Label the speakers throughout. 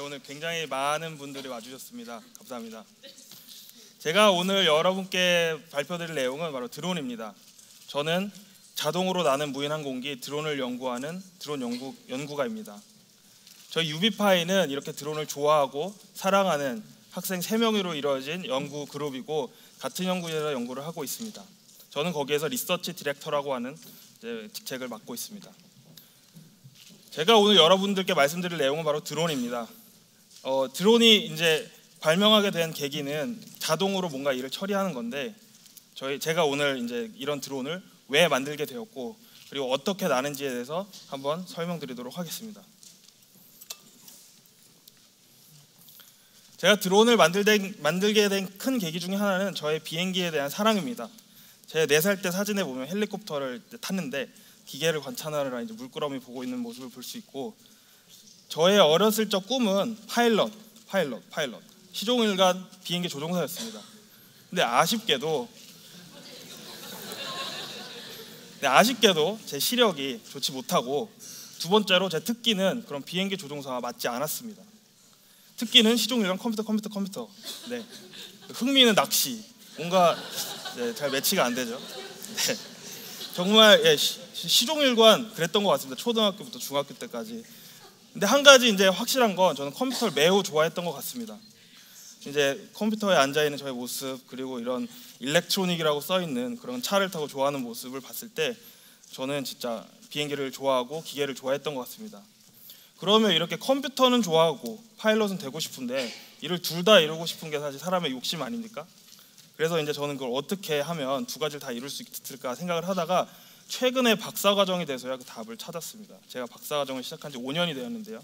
Speaker 1: 오늘 굉장히 많은 분들이 와주셨습니다. 감사합니다. 제가 오늘 여러분께 발표드릴 내용은 바로 드론입니다. 저는 자동으로 나는 무인 항공기 드론을 연구하는 드론 연구가입니다. 저희 유비파이는 이렇게 드론을 좋아하고 사랑하는 학생 3명으로 이루어진 연구 그룹이고 같은 연구실에서 연구를 하고 있습니다. 저는 거기에서 리서치 디렉터라고 하는 직책을 맡고 있습니다. 제가 오늘 여러분들께 말씀드릴 내용은 바로 드론입니다. 드론이 이제 발명하게 된 계기는 자동으로 뭔가 일을 처리하는 건데 제가 오늘 이제 이런 드론을 왜 만들게 되었고 그리고 어떻게 나는지에 대해서 한번 설명드리도록 하겠습니다. 제가 드론을 만들게 된 큰 계기 중에 하나는 저의 비행기에 대한 사랑입니다. 제 4살 때 사진에 보면 헬리콥터를 탔는데 기계를 관찰하느라 이제 물끄러미 보고 있는 모습을 볼 수 있고, 저의 어렸을 적 꿈은 파일럿, 시종일관 비행기 조종사였습니다. 근데 아쉽게도 제 시력이 좋지 못하고, 두 번째로 제 특기는 그런 비행기 조종사와 맞지 않았습니다. 특기는 시종일관 컴퓨터. 네. 흥미는 낚시. 뭔가 잘 매치가 안 되죠. 네. 정말 시종일관 그랬던 것 같습니다. 초등학교부터 중학교 때까지. 근데 한 가지 이제 확실한 건 저는 컴퓨터를 매우 좋아했던 것 같습니다. 이제 컴퓨터에 앉아 있는 저의 모습, 그리고 이런 일렉트로닉이라고 써 있는 그런 차를 타고 좋아하는 모습을 봤을 때 저는 진짜 비행기를 좋아하고 기계를 좋아했던 것 같습니다. 그러면 이렇게 컴퓨터는 좋아하고 파일럿은 되고 싶은데 이를 둘 다 이루고 싶은 게 사실 사람의 욕심 아닙니까? 그래서 이제 저는 그걸 어떻게 하면 두 가지를 다 이룰 수 있을까 생각을 하다가 최근에 박사과정이 돼서야 그 답을 찾았습니다. 제가 박사과정을 시작한 지 5년이 되었는데요.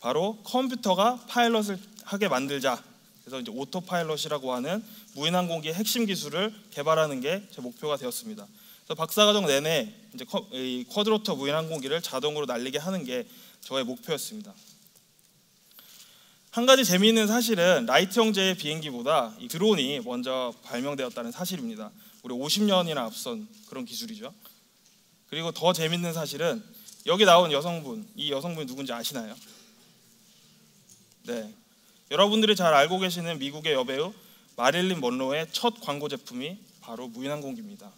Speaker 1: 바로 컴퓨터가 파일럿을 하게 만들자. 그래서 이제 오토파일럿이라고 하는 무인항공기의 핵심 기술을 개발하는 게 제 목표가 되었습니다. 그래서 박사과정 내내 이제 이 쿼드로터 무인항공기를 자동으로 날리게 하는 게 저의 목표였습니다. 한 가지 재미있는 사실은 라이트 형제의 비행기보다 이 드론이 먼저 발명되었다는 사실입니다. 우리 50년이나 앞선 그런 기술이죠. 그리고 더 재미있는 사실은 여기 나온 여성분, 이 여성분이 누군지 아시나요? 네, 여러분들이 잘 알고 계시는 미국의 여배우 마릴린 먼로의 첫 광고 제품이 바로 무인항공기입니다.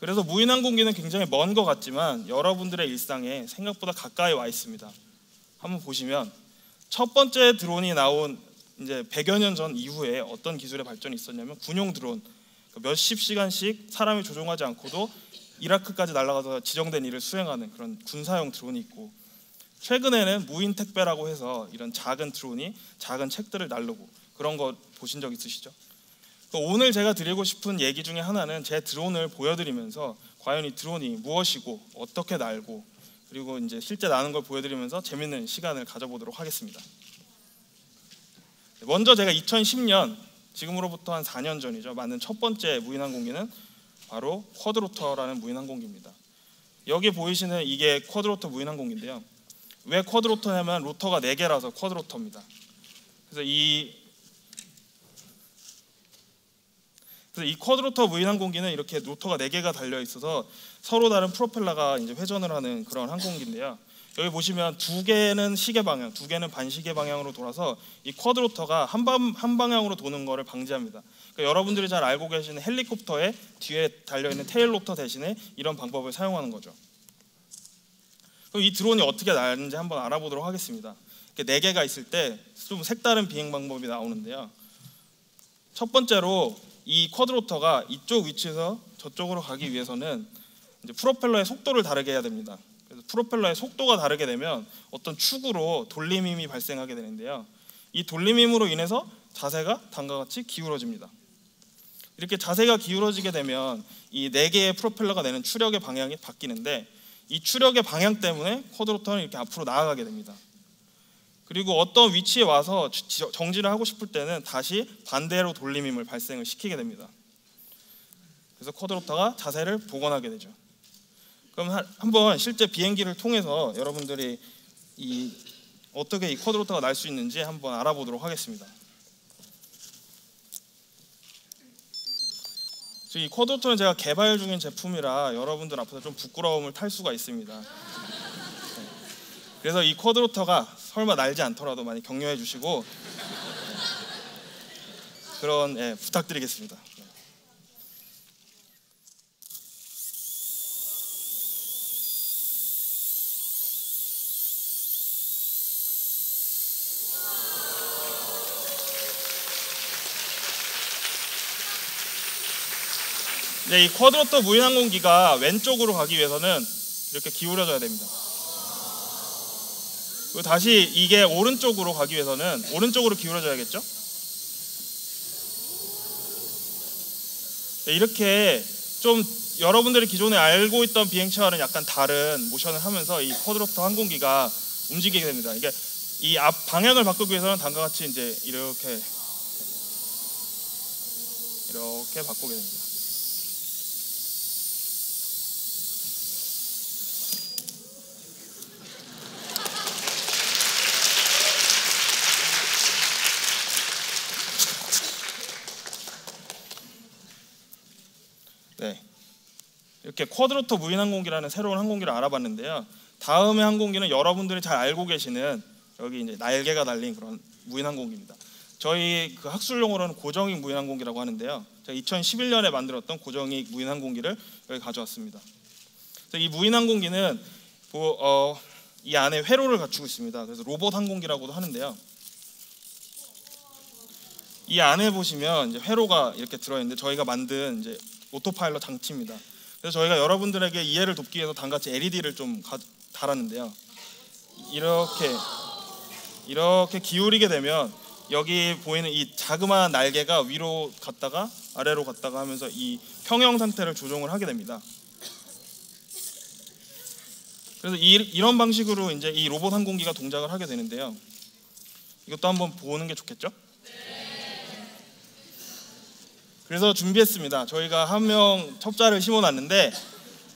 Speaker 1: 그래서 무인항공기는 굉장히 먼 것 같지만 여러분들의 일상에 생각보다 가까이 와 있습니다. 한번 보시면 첫 번째 드론이 나온 이제 100여 년 전 이후에 어떤 기술의 발전이 있었냐면 군용 드론, 몇십 시간씩 사람이 조종하지 않고도 이라크까지 날아가서 지정된 일을 수행하는 그런 군사용 드론이 있고, 최근에는 무인 택배라고 해서 이런 작은 드론이 작은 책들을 나르고 그런 거 보신 적 있으시죠? 오늘 제가 드리고 싶은 얘기 중에 하나는 제 드론을 보여드리면서 과연 이 드론이 무엇이고 어떻게 날고 그리고 이제 실제 나는 걸 보여드리면서 재밌는 시간을 가져보도록 하겠습니다. 먼저 제가 2010년, 지금으로부터 한 4년 전이죠, 만든 첫 번째 무인항공기는 바로 쿼드로터라는 무인항공기입니다. 여기 보이시는 이게 쿼드로터 무인항공기인데요. 왜 쿼드로터냐면 로터가 4개라서 쿼드로터입니다. 그래서 이 쿼드로터 무인항공기는 이렇게 로터가 4개가 달려 있어서 서로 다른 프로펠러가 이제 회전을 하는 그런 항공기인데요. 여기 보시면 2개는 시계 방향, 2개는 반시계 방향으로 돌아서 이 쿼드로터가 한 방향으로 도는 것을 방지합니다. 그러니까 여러분들이 잘 알고 계시는 헬리콥터에 뒤에 달려 있는 테일 로터 대신에 이런 방법을 사용하는 거죠. 그럼 이 드론이 어떻게 나는지 한번 알아보도록 하겠습니다. 이렇게 4개가 있을 때 좀 색다른 비행 방법이 나오는데요. 첫 번째로 이 쿼드로터가 이쪽 위치에서 저쪽으로 가기 위해서는 이제 프로펠러의 속도를 다르게 해야 됩니다. 그래서 프로펠러의 속도가 다르게 되면 어떤 축으로 돌림힘이 발생하게 되는데요. 이 돌림힘으로 인해서 자세가 다음과 같이 기울어집니다. 이렇게 자세가 기울어지게 되면 이 4개의 프로펠러가 내는 추력의 방향이 바뀌는데, 이 추력의 방향 때문에 쿼드로터는 이렇게 앞으로 나아가게 됩니다. 그리고 어떤 위치에 와서 정지를 하고 싶을 때는 다시 반대로 돌림힘을 발생을 시키게 됩니다. 그래서 쿼드로터가 자세를 복원하게 되죠. 그럼 한번 실제 비행기를 통해서 여러분들이 어떻게 이 쿼드로터가 날 수 있는지 한번 알아보도록 하겠습니다. 이 쿼드로터는 제가 개발 중인 제품이라 여러분들 앞에서 좀 부끄러움을 탈 수가 있습니다. 그래서 이 쿼드로터가 설마 날지 않더라도 많이 격려해 주시고 그런 부탁드리겠습니다. 네, 이 쿼드로터 무인항공기가 왼쪽으로 가기 위해서는 이렇게 기울여져야 됩니다. 그리고 다시 이게 오른쪽으로 가기 위해서는 오른쪽으로 기울여져야겠죠? 네, 이렇게 좀 여러분들이 기존에 알고 있던 비행체와는 약간 다른 모션을 하면서 이 쿼드로터 항공기가 움직이게 됩니다. 이게 이 앞 방향을 바꾸기 위해서는 다음과 같이 이제 이렇게 바꾸게 됩니다. 네, 이렇게 쿼드로터 무인항공기라는 새로운 항공기를 알아봤는데요. 다음의 항공기는 여러분들이 잘 알고 계시는 여기 이제 날개가 달린 그런 무인항공기입니다. 저희 그 학술용어로는 고정익 무인항공기라고 하는데요. 제가 2011년에 만들었던 고정익 무인항공기를 여기 가져왔습니다. 그래서 이 무인항공기는 이 안에 회로를 갖추고 있습니다. 그래서 로봇 항공기라고도 하는데요. 이 안에 보시면 이제 회로가 이렇게 들어있는데 저희가 만든 이제 오토파일럿 장치입니다. 그래서 저희가 여러분들에게 이해를 돕기 위해서 단같이 LED를 좀 달았는데요. 이렇게 기울이게 되면 여기 보이는 이 자그마한 날개가 위로 갔다가 아래로 갔다가 하면서 이 평형 상태를 조정을 하게 됩니다. 그래서 이런 방식으로 이제 이 로봇 항공기가 동작을 하게 되는데요. 이것도 한번 보는 게 좋겠죠? 그래서 준비했습니다. 저희가 한 명 첩자를 심어놨는데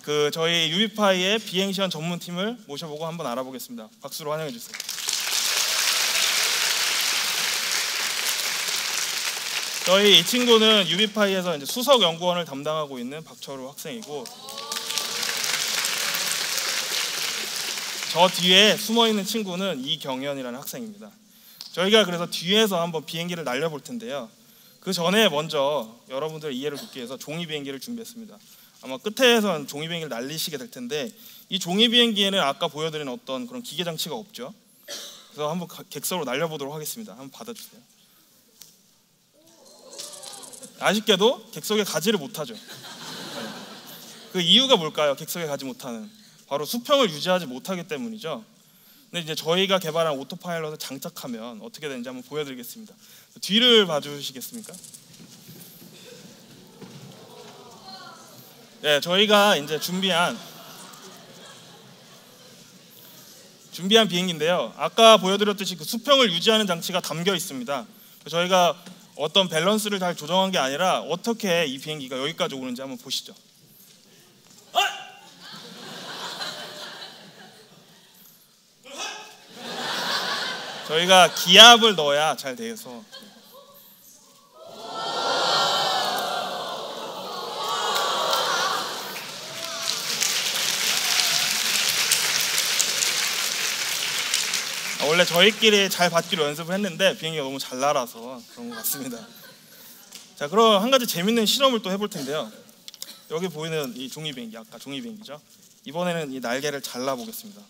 Speaker 1: 그 저희 유비파이의 비행시연 전문팀을 모셔보고 한번 알아보겠습니다. 박수로 환영해 주세요. 저희 이 친구는 유비파이에서 이제 수석 연구원을 담당하고 있는 박철우 학생이고, 저 뒤에 숨어 있는 친구는 이경현이라는 학생입니다. 저희가 그래서 뒤에서 한번 비행기를 날려볼 텐데요. 그 전에 먼저 여러분들 이해를 돕기 위해서 종이 비행기를 준비했습니다. 아마 끝에선 종이 비행기를 날리시게 될 텐데 이 종이 비행기에는 아까 보여드린 어떤 그런 기계 장치가 없죠. 그래서 한번 객석으로 날려보도록 하겠습니다. 한번 받아주세요. 아쉽게도 객석에 가지를 못하죠. 그 이유가 뭘까요? 객석에 가지 못하는 바로 수평을 유지하지 못하기 때문이죠. 근데 이제 저희가 개발한 오토파일럿을 장착하면 어떻게 되는지 한번 보여드리겠습니다. 뒤를 봐주시겠습니까? 네, 저희가 이제 준비한 비행기인데요. 아까 보여드렸듯이 그 수평을 유지하는 장치가 담겨 있습니다. 저희가 어떤 밸런스를 잘 조정한 게 아니라 어떻게 이 비행기가 여기까지 오는지 한번 보시죠. 저희가 기압을 넣어야 잘 돼서 원래 저희끼리 잘 받기로 연습을 했는데 비행기가 너무 잘 날아서 그런 것 같습니다. 자, 그럼 한 가지 재밌는 실험을 또 해볼 텐데요. 여기 보이는 이 종이 비행기, 아까 종이 비행기죠. 이번에는 이 날개를 잘라 보겠습니다.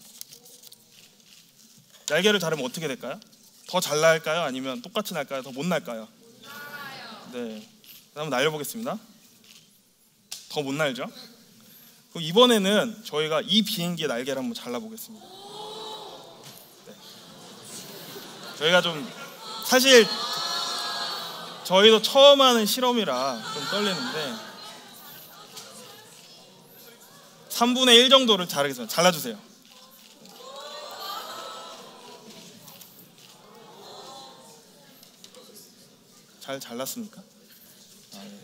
Speaker 1: 날개를 자르면 어떻게 될까요? 더 잘 날까요? 아니면 똑같이 날까요? 더 못 날까요? 네, 한번 날려보겠습니다. 더 못 날죠? 그럼 이번에는 저희가 이 비행기의 날개를 한번 잘라보겠습니다. 네. 저희가 좀 사실 저희도 처음 하는 실험이라 좀 떨리는데 3분의 1 정도를 자르겠습니다. 잘라주세요. 잘 잘랐습니까? 네.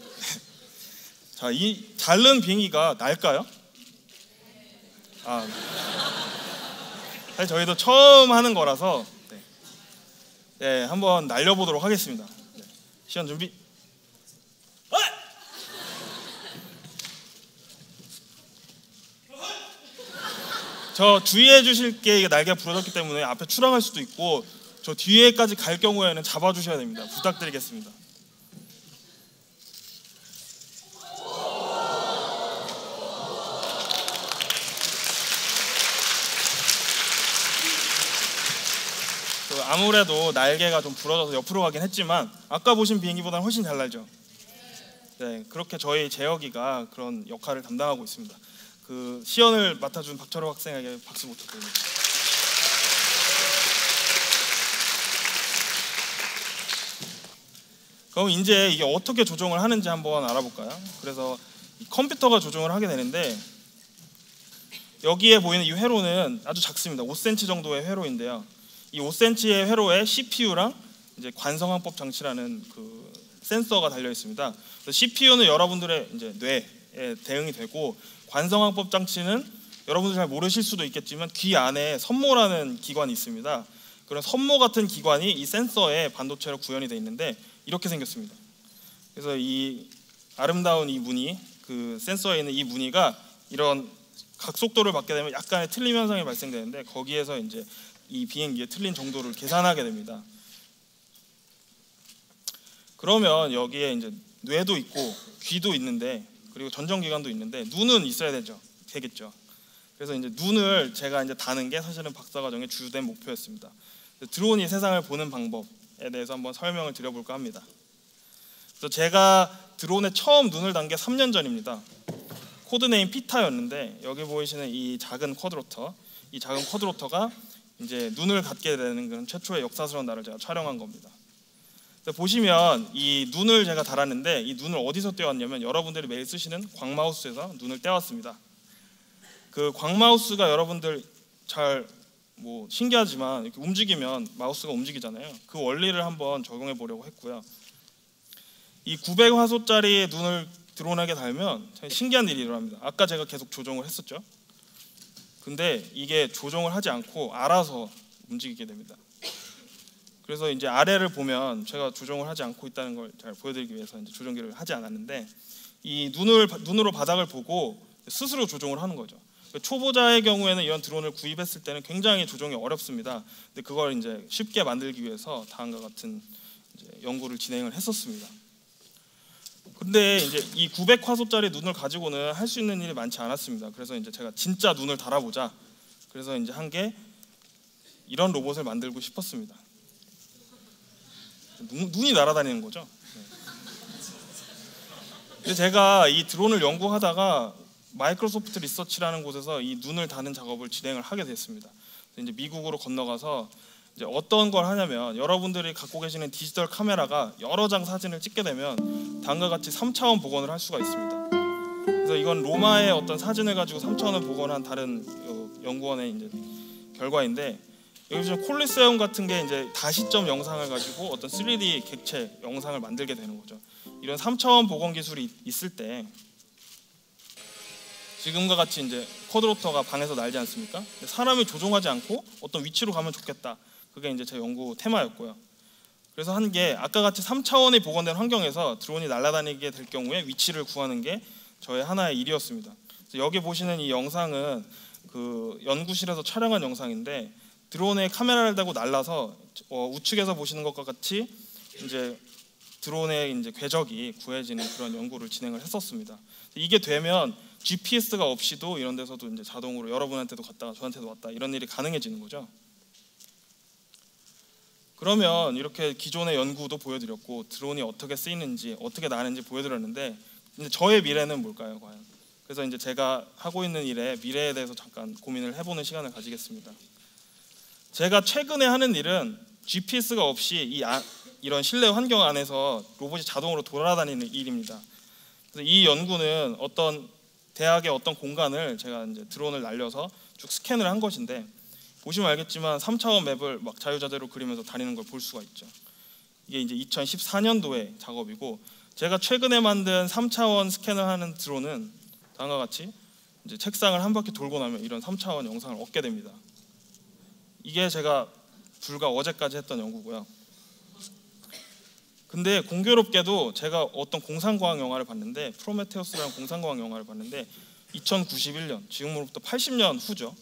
Speaker 1: 자, 이 자른 비행기가 날까요? 사실 저희도 처음 하는 거라서 네, 한번 날려보도록 하겠습니다. 네. 시연 준비. 저 주의해 주실 게 이게 날개가 부러졌기 때문에 앞에 출항할 수도 있고 저 뒤에까지 갈 경우에는 잡아주셔야 됩니다. 부탁드리겠습니다. 아무래도 날개가 좀 부러져서 옆으로 가긴 했지만 아까 보신 비행기보다는 훨씬 잘 날죠. 네, 그렇게 저희 제어기가 그런 역할을 담당하고 있습니다. 그 시연을 맡아준 박철호 학생에게 박수 부탁드립니다. 그럼 이제 이게 어떻게 조종을 하는지 한번 알아볼까요? 그래서 컴퓨터가 조종을 하게 되는데 여기에 보이는 이 회로는 아주 작습니다. 5cm 정도의 회로인데요. 이 5cm의 회로에 CPU랑 이제 관성항법 장치라는 그 센서가 달려 있습니다. CPU는 여러분들의 이제 뇌에 대응이 되고 관성항법 장치는 여러분들 잘 모르실 수도 있겠지만 귀 안에 선모라는 기관이 있습니다. 그런 선모 같은 기관이 이 센서에 반도체로 구현이 되어 있는데 이렇게 생겼습니다. 그래서 이 아름다운 이 무늬, 그 센서에 있는 이 무늬가 이런 각속도를 받게 되면 약간의 틀림 현상이 발생되는데 거기에서 이제 이 비행기의 틀린 정도를 계산하게 됩니다. 그러면 여기에 이제 뇌도 있고 귀도 있는데 그리고 전정기관도 있는데 눈은 있어야 되겠죠. 그래서 이제 눈을 제가 이제 다는 게 사실은 박사 과정의 주된 목표였습니다. 드론이 세상을 보는 방법에 대해서 한번 설명을 드려볼까 합니다. 그래서 제가 드론에 처음 눈을 단 게 3년 전입니다. 코드네임 피타였는데 여기 보이시는 이 작은 쿼드로터, 이 작은 쿼드로터가 이제 눈을 갖게 되는 그런 최초의 역사스러운 날을 제가 촬영한 겁니다. 보시면 이 눈을 제가 달았는데 이 눈을 어디서 떼왔냐면 여러분들이 매일 쓰시는 광마우스에서 눈을 떼왔습니다. 그 광마우스가 여러분들 잘 뭐 신기하지만 이렇게 움직이면 마우스가 움직이잖아요. 그 원리를 한번 적용해 보려고 했고요. 이 900화소짜리 눈을 드론에게 달면 신기한 일이 일어납니다. 아까 제가 계속 조종을 했었죠. 근데 이게 조종을 하지 않고 알아서 움직이게 됩니다. 그래서 이제 아래를 보면 제가 조종을 하지 않고 있다는 걸 잘 보여드리기 위해서 이제 조종기를 하지 않았는데 이 눈으로 바닥을 보고 스스로 조종을 하는 거죠. 초보자의 경우에는 이런 드론을 구입했을 때는 굉장히 조종이 어렵습니다. 근데 그걸 이제 쉽게 만들기 위해서 다음과 같은 이제 연구를 진행을 했었습니다. 근데 이제 이 900화소짜리 눈을 가지고는 할 수 있는 일이 많지 않았습니다. 그래서 이제 제가 진짜 눈을 달아보자. 그래서 이제 한 게 이런 로봇을 만들고 싶었습니다. 눈이 날아다니는 거죠. 근데 제가 이 드론을 연구하다가 마이크로소프트 리서치라는 곳에서 이 눈을 다는 작업을 진행을 하게 됐습니다. 이제 미국으로 건너가서 이제 어떤 걸 하냐면 여러분들이 갖고 계시는 디지털 카메라가 여러 장 사진을 찍게 되면 다음과 같이 3차원 복원을 할 수가 있습니다. 그래서 이건 로마의 어떤 사진을 가지고 3차원을 복원한 다른 연구원의 이제 결과인데 여기 보시면 콜리세움 같은 게 이제 다시점 영상을 가지고 어떤 3D 객체 영상을 만들게 되는 거죠. 이런 3차원 복원 기술이 있을 때 지금과 같이 이제 쿼드로터가 방에서 날지 않습니까? 사람이 조종하지 않고 어떤 위치로 가면 좋겠다. 그게 이제 제 연구 테마였고요. 그래서 한 게 아까 같이 3차원이 복원된 환경에서 드론이 날아다니게 될 경우에 위치를 구하는 게 저의 하나의 일이었습니다. 그래서 여기 보시는 이 영상은 그 연구실에서 촬영한 영상인데 드론에 카메라를 대고 날라서 우측에서 보시는 것과 같이 이제 드론의 이제 궤적이 구해지는 그런 연구를 진행을 했었습니다. 이게 되면 GPS가 없이도 이런 데서도 이제 자동으로 여러분한테도 갔다가 저한테도 왔다 이런 일이 가능해지는 거죠. 그러면 이렇게 기존의 연구도 보여드렸고 드론이 어떻게 쓰이는지 어떻게 나는지 보여드렸는데 이제 저의 미래는 뭘까요, 과연? 그래서 이제 제가 하고 있는 일의 미래에 대해서 잠깐 고민을 해보는 시간을 가지겠습니다. 제가 최근에 하는 일은 GPS가 없이 이런 실내 환경 안에서 로봇이 자동으로 돌아다니는 일입니다. 그래서 이 연구는 어떤 대학의 어떤 공간을 제가 이제 드론을 날려서 쭉 스캔을 한 것인데 보시면 알겠지만 3차원 맵을 막 자유자재로 그리면서 다니는 걸 볼 수가 있죠. 이게 이제 2014년도의 작업이고 제가 최근에 만든 3차원 스캔을 하는 드론은 다음과 같이 이제 책상을 한 바퀴 돌고 나면 이런 3차원 영상을 얻게 됩니다. 이게 제가 불과 어제까지 했던 연구고요. 근데 공교롭게도 제가 어떤 공상과학 영화를 봤는데 프로메테우스라는 공상과학 영화를 봤는데 2091년 지금으로부터 80년 후죠.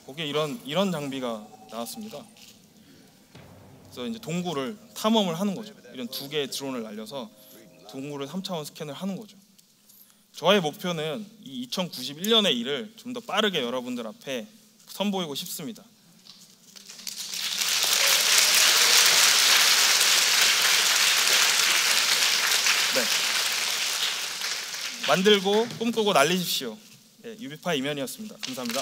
Speaker 1: 거기에 이런 장비가 나왔습니다. 그래서 이제 동굴을 탐험을 하는 거죠. 이런 두 개의 드론을 날려서 동굴을 3차원 스캔을 하는 거죠. 저의 목표는 이 2091년의 일을 좀 더 빠르게 여러분들 앞에 선보이고 싶습니다. 네. 만들고 꿈꾸고 날리십시오. 네, 유비파 이면이었습니다. 감사합니다.